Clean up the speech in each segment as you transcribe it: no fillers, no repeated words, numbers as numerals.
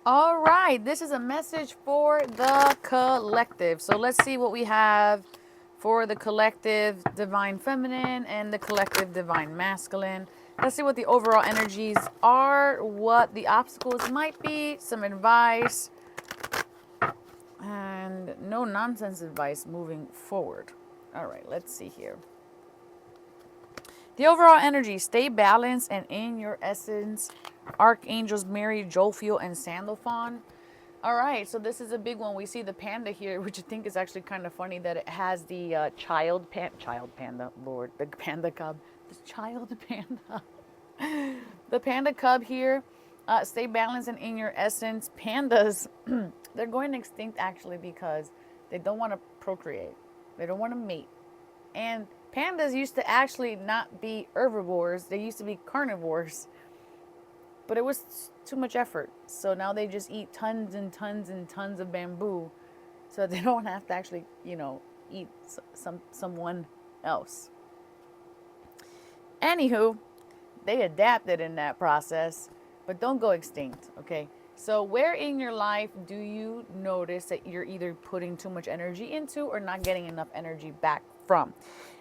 All right, this is a message for the collective. So let's see what we have for the collective divine feminine and the collective divine masculine. Let's see what the overall energies are, what the obstacles might be, some advice, and no nonsense advice moving forward. All right, let's see here. The overall energy, stay balanced and in your essence. Archangels Mary, Jophiel, and Sandalphon. All right, so this is a big one. We see the panda here, which I think is actually kind of funny that it has the child panda, Lord, the panda cub, the child panda, the panda cub here. Stay balanced and in your essence. Pandas, they're going extinct actually because they don't want to procreate, they don't want to mate, and pandas used to actually not be herbivores; they used to be carnivores. But it was too much effort. So now they just eat tons and tons and tons of bamboo so that they don't have to actually, eat someone else. Anywho, they adapted in that process, but don't go extinct, okay? So where in your life do you notice that you're either putting too much energy into or not getting enough energy back from?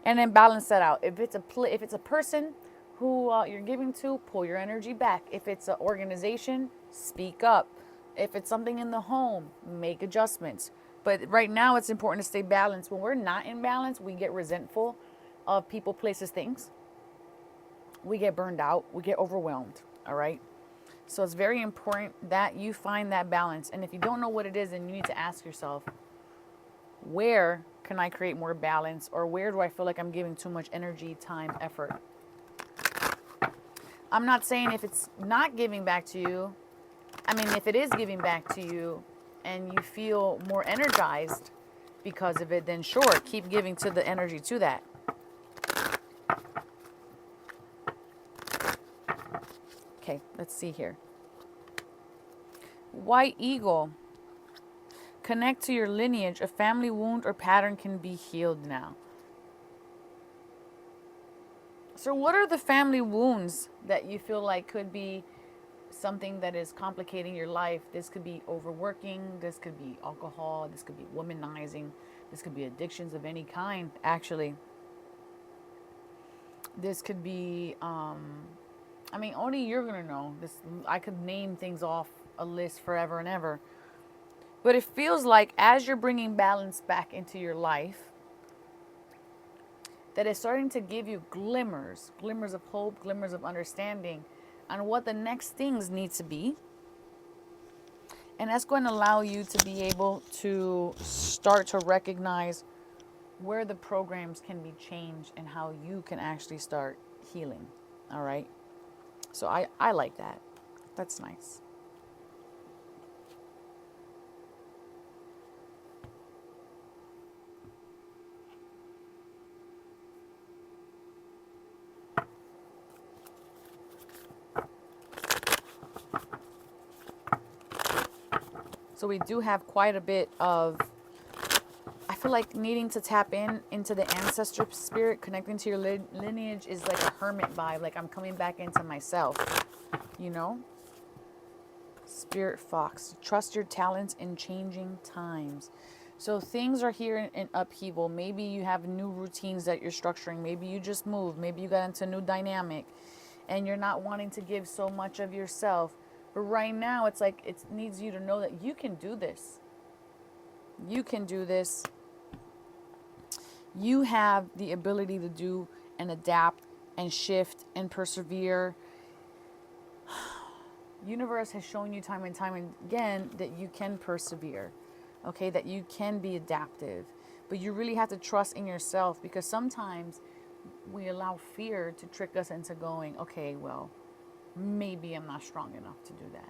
And then balance that out. If it's a person who you're giving to, pull your energy back. If it's an organization, speak up. If it's something in the home, make adjustments. But right now, it's important to stay balanced. When we're not in balance, we get resentful of people, places, things. We get burned out. We get overwhelmed. All right. So it's very important that you find that balance. And if you don't know what it is, then you need to ask yourself, where can I create more balance? Or where do I feel like I'm giving too much energy, time, effort? I'm not saying if it's not giving back to you. I mean, if it is giving back to you and you feel more energized because of it, then sure, keep giving to the energy to that. Okay, let's see here. White eagle. Connect to your lineage. A family wound or pattern can be healed now. So what are the family wounds that you feel like could be something that is complicating your life? This could be overworking, this could be alcohol, this could be womanizing, this could be addictions of any kind, actually. This could be only you're going to know. This, I could name things off a list forever and ever. But it feels like as you're bringing balance back into your life, that it's starting to give you glimmers of hope, glimmers of understanding on what the next things need to be. And that's going to allow you to be able to start to recognize where the programs can be changed and how you can actually start healing. All right. So I like that. That's nice. So we do have quite a bit of, I feel like needing to tap into the ancestor spirit. Connecting to your lineage is like a hermit vibe. Like I'm coming back into myself, you know? Spirit fox, trust your talents in changing times. So things are here in upheaval. Maybe you have new routines that you're structuring. Maybe you just moved. Maybe you got into a new dynamic and you're not wanting to give so much of yourself. But right now, it's like it needs you to know that you can do this. You can do this. You have the ability to do and adapt and shift and persevere. Universe has shown you time and time again that you can persevere, okay, that you can be adaptive. But you really have to trust in yourself, because sometimes we allow fear to trick us into going, okay, well, maybe I'm not strong enough to do that.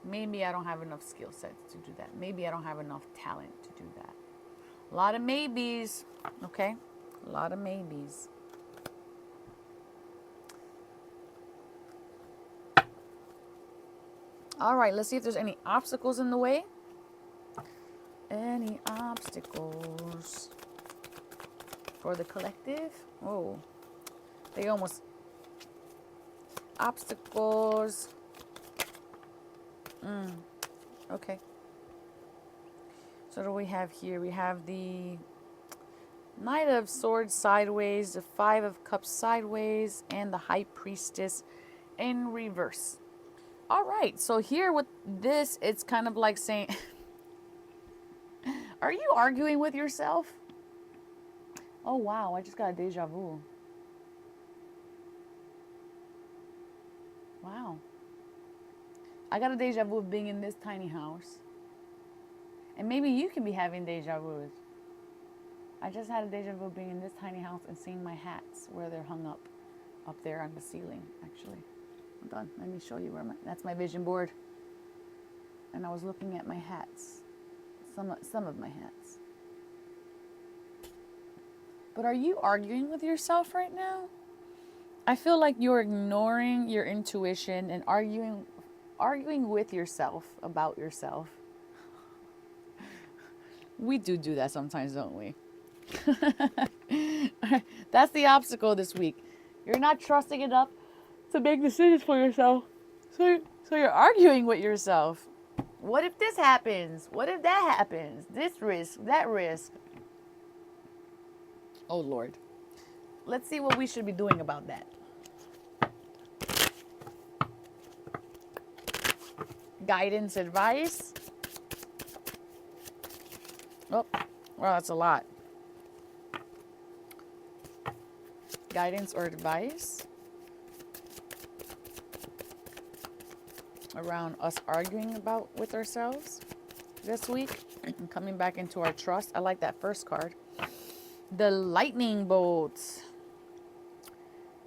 Maybe I don't have enough skill sets to do that. Maybe I don't have enough talent to do that. A lot of maybes, okay? A lot of maybes. All right, let's see if there's any obstacles in the way. Any obstacles for the collective? Oh, they almost... Obstacles. Okay. So what do we have here? We have the Knight of Swords sideways, the Five of Cups sideways, and the High Priestess in reverse. All right, so here with this, it's kind of like saying, are you arguing with yourself? Oh, wow, I just got a deja vu. Wow. I got a deja vu of being in this tiny house. And maybe you can be having deja vus. I just had a deja vu being in this tiny house and seeing my hats where they're hung up there on the ceiling, actually. Hold on, let me show you that's my vision board. And I was looking at my hats, some of my hats. But are you arguing with yourself right now? I feel like you're ignoring your intuition and arguing with yourself about yourself. We do that sometimes, don't we? That's the obstacle this week. You're not trusting enough to make decisions for yourself. So you're arguing with yourself. What if this happens? What if that happens? This risk, that risk. Oh, Lord. Let's see what we should be doing about that. Guidance, advice. Oh, well, that's a lot. Guidance or advice around us arguing about with ourselves this week and coming back into our trust. I like that first card. The lightning bolts.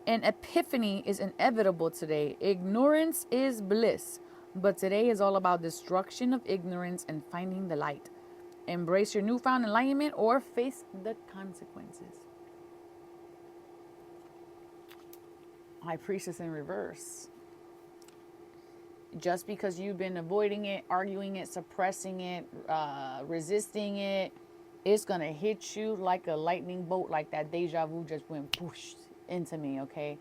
An epiphany is inevitable today. Ignorance is bliss. But today is all about destruction of ignorance and finding the light. Embrace your newfound enlightenment or face the consequences. High Priestess in reverse. Just because you've been avoiding it, arguing it, suppressing it, resisting it, it's going to hit you like a lightning bolt, like that deja vu just went whoosh into me, okay?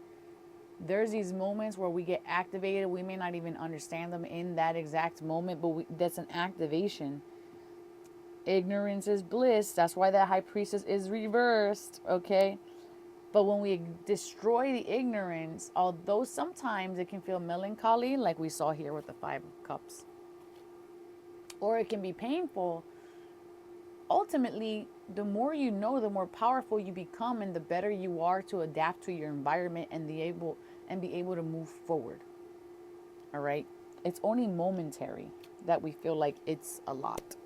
There's these moments where we get activated. We may not even understand them in that exact moment, but that's an activation. Ignorance is bliss. That's why that High Priestess is reversed, okay? But when we destroy the ignorance, although sometimes it can feel melancholy, like we saw here with the Five of Cups, or it can be painful, ultimately, the more you know, the more powerful you become and the better you are to adapt to your environment and be able to move forward. All right? It's only momentary that we feel like it's a lot.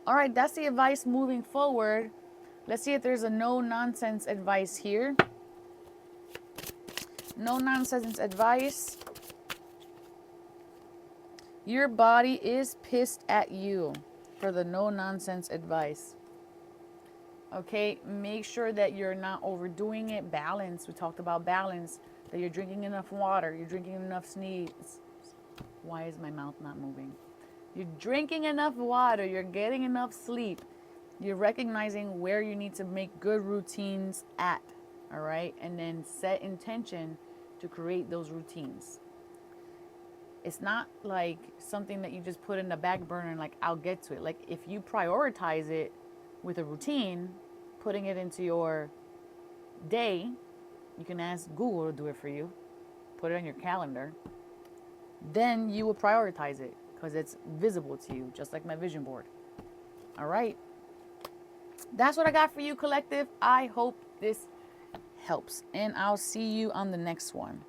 All right, that's the advice moving forward. Let's see if there's a no-nonsense advice here. No-nonsense advice. Your body is pissed at you for the no-nonsense advice. Okay, make sure that you're not overdoing it. Balance. We talked about balance. That you're drinking enough water. You're drinking enough sneeze. Why is my mouth not moving? You're drinking enough water. You're getting enough sleep. You're recognizing where you need to make good routines at, all right? And then set intention to create those routines. It's not like something that you just put in the back burner and like, I'll get to it. Like if you prioritize it with a routine, putting it into your day, you can ask Google to do it for you. Put it on your calendar. Then you will prioritize it because it's visible to you, just like my vision board. All right. That's what I got for you, collective. I hope this helps. And I'll see you on the next one.